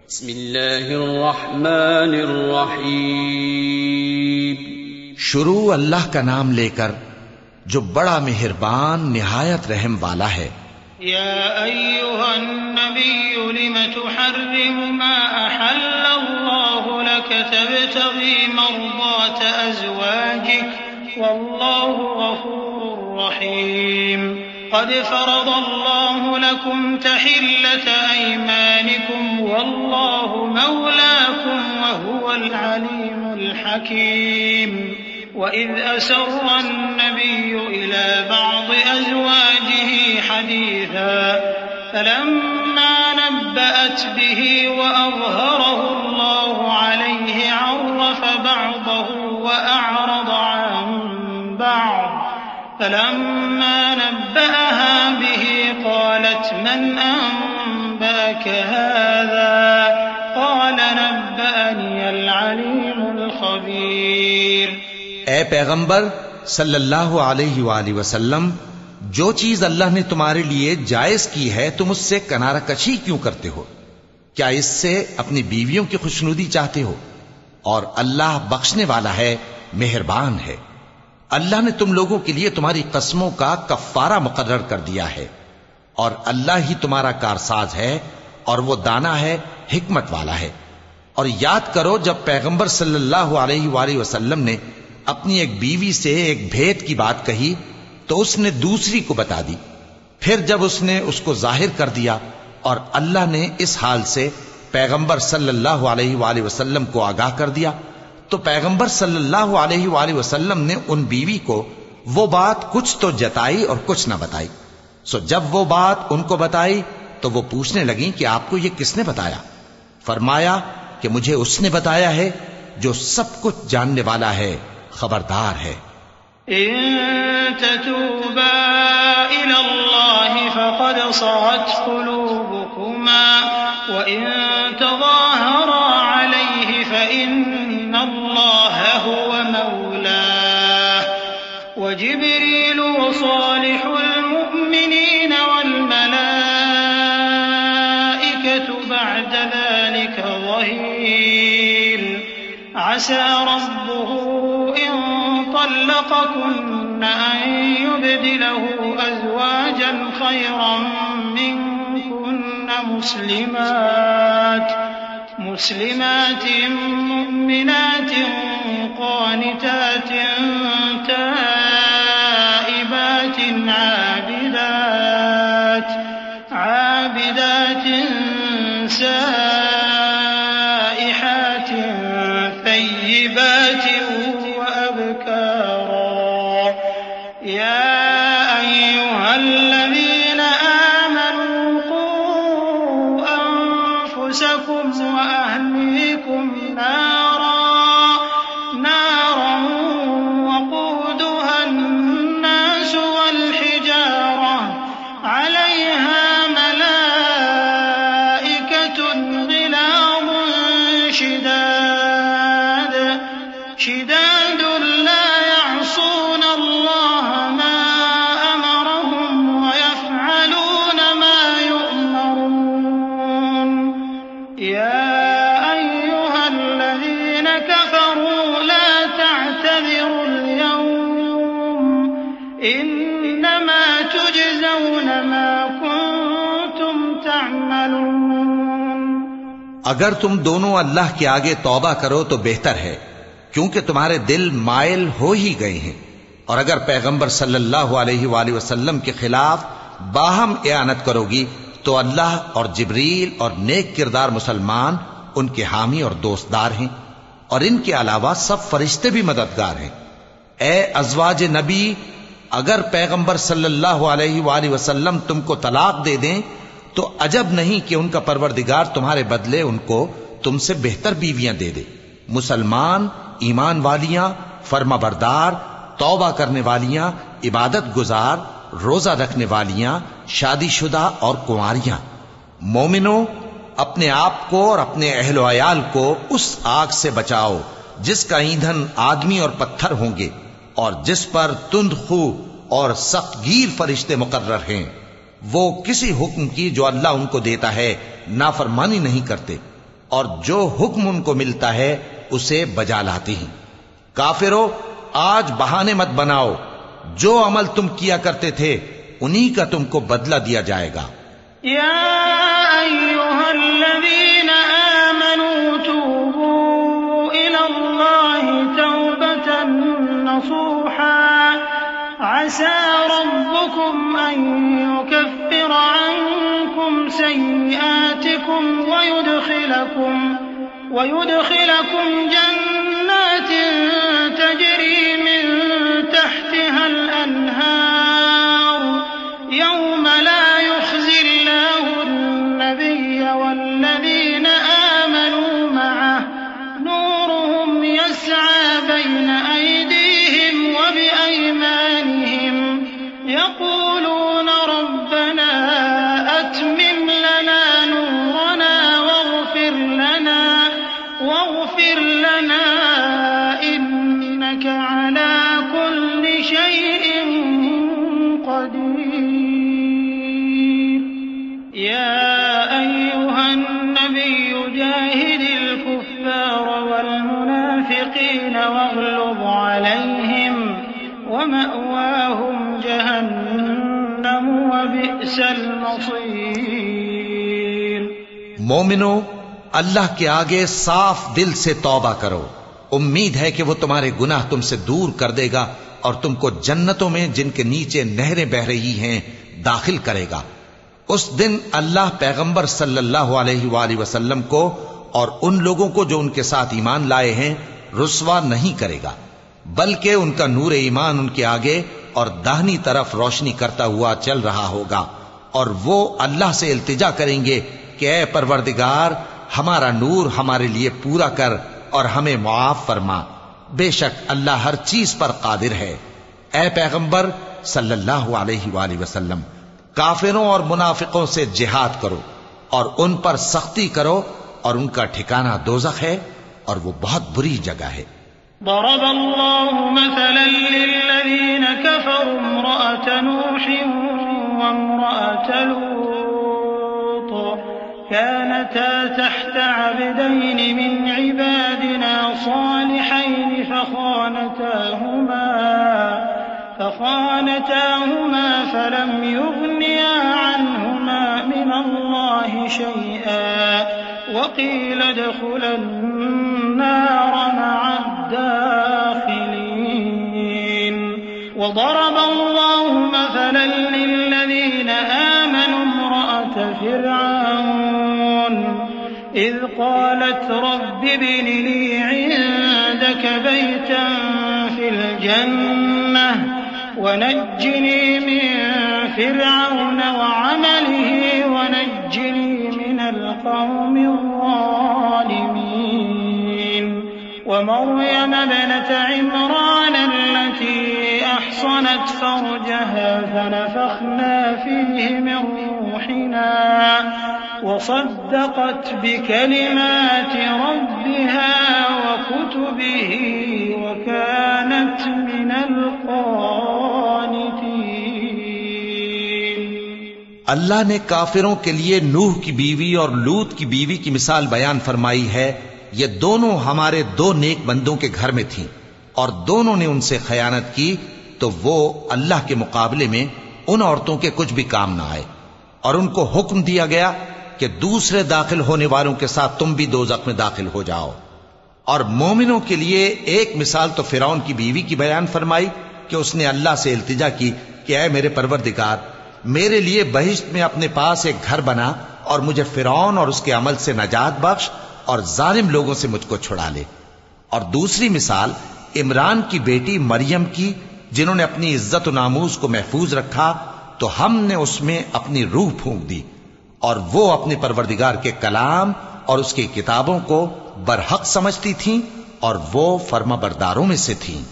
बिस्मिल्लाहिर्रहमानिर्रहीम। शुरू अल्लाह का नाम लेकर जो बड़ा मेहरबान निहायत रहम वाला है। या अय्युहन नबिय्यु लिम तुहर्रिमु मा अहल्लल्लाहु लक तबतगी मर्दात अज़वाजिक वल्लाहु गफूरुर रहीम। क़द फ़रज़ल्लाहु लकुम तहिल्लत अयमानिकुम वल्लाहु मौलाकुम वहुवल अलीमुल हकीम। वइज़ असर्र अन्नबिय्यु इला बअज़ि अज़वाजिही हदीसा फलम्मा नब्बअत बिही वअज़हरहु अल्लाहु अलैहि अर्रफ़ बअज़हु वअअरज़ अन बअज़ फलम्मा नब्बअहा बिही क़ालत मन अनबअक हाज़ा क़ाल नब्बअनियल अलीमुल ख़बीर। ए पैगंबर सल्लल्लाहु अलैहि वसल्लम, जो चीज अल्लाह ने तुम्हारे लिए जायज की है तुम उससे किनारा कशी क्यों करते हो? क्या इससे अपनी बीवियों की खुशनुदी चाहते हो? और अल्लाह बख्शने वाला है, मेहरबान है। अल्लाह ने तुम लोगों के लिए तुम्हारी कस्मों का कफ्फारा मुकर्रर कर दिया है और अल्लाह ही तुम्हारा कारसाज है और वो दाना है, हिकमत वाला है। और याद करो जब पैगंबर सल्लल्लाहु अलैहि वसल्लम ने अपनी एक बीवी से एक भेद की बात कही तो उसने दूसरी को बता दी। फिर जब उसने उसको जाहिर कर दिया और अल्लाह ने इस हाल से पैगंबर सल्लल्लाहु अलैहि वसल्लम को आगाह कर दिया तो पैगंबर सल्लल्लाहु अलैहि वसल्लम ने उन बीवी को वो बात कुछ तो जताई और कुछ ना बताई। सो जब वो बात उनको बताई तो वो पूछने लगी कि आपको ये किसने बताया? फरमाया कि मुझे उसने बताया है जो सब कुछ जानने वाला है, खबरदार है। इन ततूबा इलल्लाहि फक़द सग़त क़ुलूबुकुमा व इन तज़ाहरा अलैहि फ़इन्नल्लाह हुव मौलाह व जिब्रील व सालिहुल मुअ्मिनीन वल मलाइकतु बअद ज़ालिका ज़हीर। असा रब्बुहु इन طلقكن أن يبدله أزواجا خيرا منكن مسلمات مؤمنات قانتات تائبات عابدات سائحات ثيبات وأبكارا। يا أيها الذين آمنوا قوا أنفسكم وأهليكم نارا وقودها الناس والحجارة عليها ملائكة غلاظ شداد لا يعصون الله ما أمرهم ويفعلون ما يؤمرون। يا أيها الذين كفروا لا تعتذروا اليوم إنما تجزون ما كنتم تعملون। अगर तुम दोनों अल्लाह के आगे तौबा करो तो बेहतर है, क्योंकि तुम्हारे दिल मायल हो ही गए हैं। और अगर पैगंबर सल्लल्लाहु अलैहि वसल्लम के खिलाफ बाहम एआनत करोगी तो अल्लाह और जिब्रील और नेक किरदार मुसलमान उनके हामी और दोस्तदार हैं और इनके अलावा सब फरिश्ते भी मददगार हैं। ए अज़वाज नबी, अगर पैगंबर सल्लल्लाहु अलैहि वसल्लम तुमको तलाक दे दें तो अजब नहीं कि उनका परवरदिगार तुम्हारे बदले उनको तुमसे बेहतर बीवियां दे दे। मुसलमान, ईमान वालियां, फर्माबरदार, तौबा करने वालियां, इबादत गुजार, रोजा रखने वालियां, शादीशुदा और कुंवारियां। मोमिनो, अपने आप को और अपने अहलो अयाल को उस आग से बचाओ जिसका ईंधन आदमी और पत्थर होंगे और जिस पर तुंदखू और सख्तगीर फरिश्ते मुकर्रर हैं। वो किसी हुक्म की जो अल्लाह उनको देता है नाफरमानी नहीं करते और जो हुक्म उनको मिलता है उसे बजा लाती हैं। काफिरों, आज बहाने मत बनाओ, जो अमल तुम किया करते थे उन्हीं का तुमको बदला दिया जाएगा। या अय्युहल्लज़ीना आमनू तूबू इलल्लाहि तौबतन नसूहा असा रब्बुकुम अन युकफ्फिरा अन्कुम सय्यिआतिकुम वयुदखिलकुम जन्नातिन तजरी मिन तहतिहल अन्हार यौम ला युख्ज़िल्लाहु अन्नबिय्य वल्लज़ीना आमनू मअहु नूरुहुम यस्आ बैन अयदीहिम व बिअयमानिहिम यक़ूलून रब्बना अत्मिम लना नूरना वाग़फिर लना इन्नका अला कुल्लि शैइन क़दीर। या अय्युहन नबिय्यु जाहिदिल कुफ़्फ़ार वल मुनाफ़िक़ीन वग़्लुज़ अलैहिम वमअवाहुम जहन्नम व बि'सल मसीर। मोमिनो, अल्लाह के आगे साफ दिल से तौबा करो। उम्मीद है कि वो तुम्हारे गुनाह तुमसे दूर कर देगा और तुमको जन्नतों में जिनके नीचे नहरें बह रही हैं दाखिल करेगा। उस दिन अल्लाह पैगंबर सल्लल्लाहु अलैहि वसल्लम को और उन लोगों को जो उनके साथ ईमान लाए हैं रुस्वा नहीं करेगा, बल्कि उनका नूर ईमान उनके आगे और दाहिनी तरफ रोशनी करता हुआ चल रहा होगा और वो अल्लाह से इल्तिजा करेंगे कि ऐ परवरदिगार, हमारा नूर हमारे लिए पूरा कर और हमें मुआफ फरमा। बेशक अल्लाह हर चीज पर कादिर है। ऐ पैगंबर सल्लल्लाहु अलैहि वसल्लम, काफिरों और मुनाफिकों से जिहाद करो और उन पर सख्ती करो और उनका ठिकाना दोज़ख है और वो बहुत बुरी जगह है। दरबल्लाहु मसलन लिल्लज़ीन कफ़रू इम्रअत नूहिन व इम्रअत लूत कानता तहत अब्दैन मिन इबादिना सालिहैन फखानताहुमा फलम युग़निया अन्हुमा मिनल्लाहि शैआ वक़ील उदख़ुला अन्नार मअ الداخلين وضرب الله مثلا للذين آمنوا امرأة فرعون إذ قالت رب ابن لي عندك بيتا في الجنة ونجني من فرعون وعمله ونجني من القوم الظالمين ومريم ابنة عمران التي أحصنت فرجها فنفخنا فيه من روحنا وصدقت بكلمات ربها وكتبه وكانت من القانتين। अल्लाह ने काफिरों के लिए नूह की बीवी और लूत की बीवी की मिसाल बयान फरमाई है। ये दोनों हमारे दो नेक बंदों के घर में थीं और दोनों ने उनसे खयानत की, तो वो अल्लाह के मुकाबले में उन औरतों के कुछ भी काम ना आए और उनको हुक्म दिया गया कि दूसरे दाखिल होने वालों के साथ तुम भी दोज़ख में दाखिल हो जाओ। और मोमिनों के लिए एक मिसाल तो फिरौन की बीवी की बयान फरमाई कि उसने अल्लाह से इल्तिजा की कि ऐ मेरे परवरदिगार, मेरे लिए बहिश्त में अपने पास एक घर बना और मुझे फिरौन और उसके अमल से नजात बख्श और जालिम लोगों से मुझको छुड़ा ले। और दूसरी मिसाल इमरान की बेटी मरियम की, जिन्होंने अपनी इज्जत और नामूस को महफूज रखा, तो हमने उसमें अपनी रूह फूंक दी और वो अपने परवरदिगार के कलाम और उसकी किताबों को बरहक समझती थीं और वो फर्माबरदारों में से थीं।